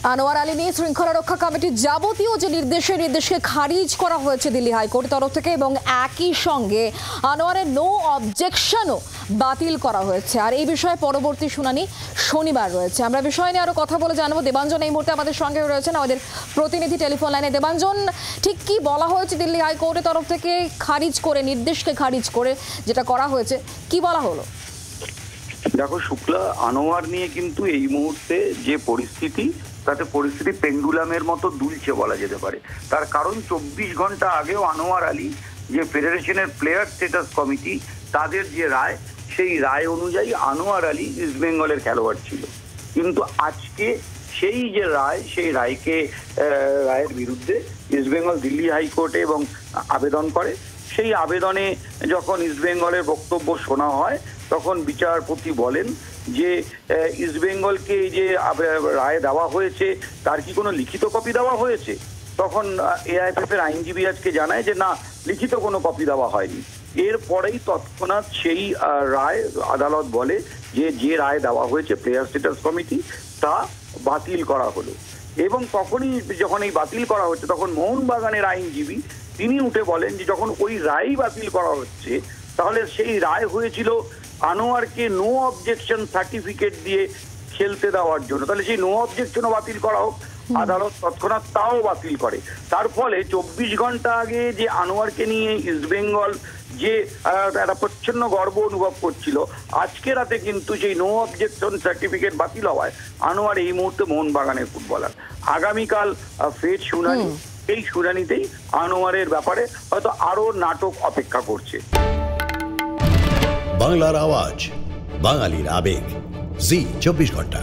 আনোয়ার আলী নিয়ে শৃঙ্খলা রক্ষা কমিটির যাবতীয় যে নির্দেশকে খারিজ করা হয়েছে দিল্লি হাইকোর্টের তরফ থেকে এবং একই সঙ্গে আনোয়ারের নো অবজেকশনও বাতিল করা হয়েছে। আর এই বিষয়ে পরবর্তী শুনানি শনিবার রয়েছে। আমরা বিষয় নিয়ে আরো কথা বলে জানাবো। দেবাঞ্জন এই মুহূর্তে আমাদের সঙ্গে রয়েছেন, আমাদের প্রতিনিধি টেলিফোন লাইনে। দেবাঞ্জন, ঠিক কি বলা হয়েছে দিল্লি হাইকোর্টের তরফ থেকে খারিজ করে, নির্দেশকে খারিজ করে যেটা করা হয়েছে, কি বলা হলো? দেখো শুক্লা, আনোয়ার নিয়ে কিন্তু এই মুহূর্তে যে পরিস্থিতি, তাতে পরিস্থিতি পেন্ডুলামের মতো দুলছে বলা যেতে পারে। তার কারণ 24 ঘন্টা আগেও আনোয়ার আলী যে ফেডারেশনের প্লেয়ার স্ট্যাটাস কমিটি, তাদের যে রায়, সেই রায় অনুযায়ী আনোয়ার আলী ইস্ট বেঙ্গলের খেলোয়াড় ছিল। কিন্তু আজকে সেই যে রায়, সেই রায়ের বিরুদ্ধে ইস্ট বেঙ্গল দিল্লি হাইকোর্টে এবং আবেদন করে। সেই আবেদনে যখন ইস্ট বেঙ্গলের বক্তব্য শোনা হয়, তখন বিচারপতি বলেন যে ইস্ট বেঙ্গলকে এই যে রায় দেওয়া হয়েছে, তার কি কোনো লিখিত কপি দেওয়া হয়েছে? তখন এআইএফএফ এর আইনজীবী আজকে জানায় যে না, লিখিত কোনো কপি দেওয়া হয়নি। এরপরেই তৎক্ষণাৎ সেই রায় আদালত বলে যে রায় দেওয়া হয়েছে প্লেয়ার স্ট্যাটাস কমিটি, তা বাতিল করা হলো। এবং তখনই যখন এই বাতিল করা হচ্ছে, তখন মোহনবাগানের আইনজীবী তিনি উঠে বলেন যে যখন ওই রায় বাতিল করা হচ্ছে, তাহলে সেই রায় হয়েছিল আনোয়ারকে নো অবজেকশন সার্টিফিকেট দিয়ে খেলতে দেওয়ার জন্য, তাহলে সেই নো অবজেকশনও বাতিল করা হোক। আদালত তৎক্ষণাৎ তাও বাতিল করে। তার ফলে 24 ঘন্টা আগে যে আনোয়ারকে নিয়ে ইস্ট বেঙ্গল যে একটা প্রচ্ছন্ন গর্ব অনুভব করছিল, আজকে রাতে কিন্তু সেই নো অবজেকশন সার্টিফিকেট বাতিল হওয়ায় আনোয়ার এই মুহূর্তে মোহনবাগানের ফুটবলার। আগামীকাল ফের শুনানি, এই শুনানিতেই আনোয়ারের ব্যাপারে হয়তো আরো নাটক অপেক্ষা করছে। বাংলার আওয়াজ, বাঙালির আবেগ, জি 24 ঘন্টা।